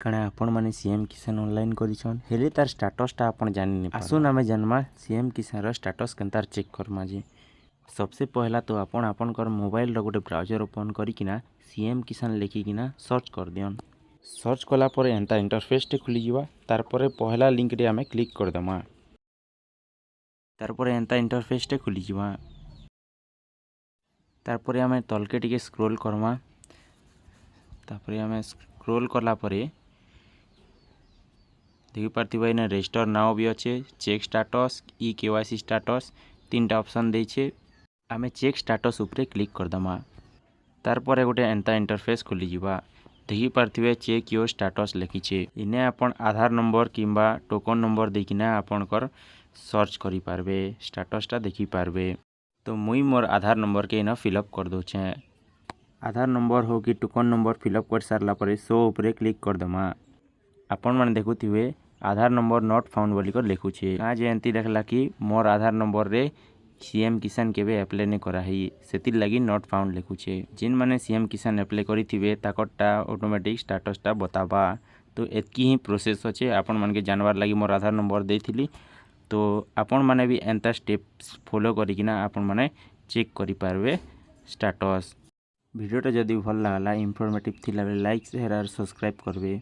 କାଣା ଆପଣ ମାନେ सीएम किसान ऑनलाइन करिछन हेले तार स्टेटसटा आपण जानि नै आसुन आमे जन्मा सीएम किसान रो स्टेटस केनतार चेक करमा जे सबसे पहला तो आपण आपनकर मोबाइल रो गोटे ब्राउजर ओपन करिकिना सीएम किसान लिखिकिना सर्च कर दियन। सर्च कला परे एंता इंटरफेस टे खुली जिवा तार परे पहला लिंक रे आमे क्लिक कर दमा तार परे एंता इंटरफेस टे खुली जिवा तार परे आमे तलके टिके स्क्रॉल करमा तार परे आमे स्क्रॉल करला परे देखि पारथिबा इने रजिस्टर नाउ भी अच्छे check status E KYC status तीनटा ऑप्शन देछे आमे चेक स्टेटस ऊपर क्लिक कर दमा तार परे गोटे एंता इंटरफेस खुली जिवा देखि पारथिबे चेक योर स्टेटस लिखिछे इने आपण आधार नंबर किंबा टोकन नंबर देकिना आपनकर सर्च करि पारबे स्टेटसटा देखि पारबे। तो मुई मोर आधार नंबर के इना फिलअप कर दोछे आधार नंबर हो कि टोकन नंबर फिलअप कर सारला परे शो ऊपर क्लिक कर दमा आपण माने देखुथिबे आधार नंबर नॉट फाउंड बोली कर लिखुछे ना जे एंती देखला कि मोर आधार नंबर रे सीएम किसान केबे अप्लाई नै करा है सेति लागि नॉट फाउंड लिखुछे जिन माने सीएम किसान अप्लाई करिथिबे ताकरटा ऑटोमेटिक स्टेटसटा बताबा। तो एतकी ही प्रोसेस अछि आपण माने के जानवर लागि मोर आधार नंबर देथिली तो आपण माने भी एंता स्टेप्स फॉलो करिकिना आपण माने चेक करि पारबे स्टेटस। वीडियोटा जदि भल लागला इन्फॉर्मेटिव थिला बेले लाइक शेयर और सब्सक्राइब करबे।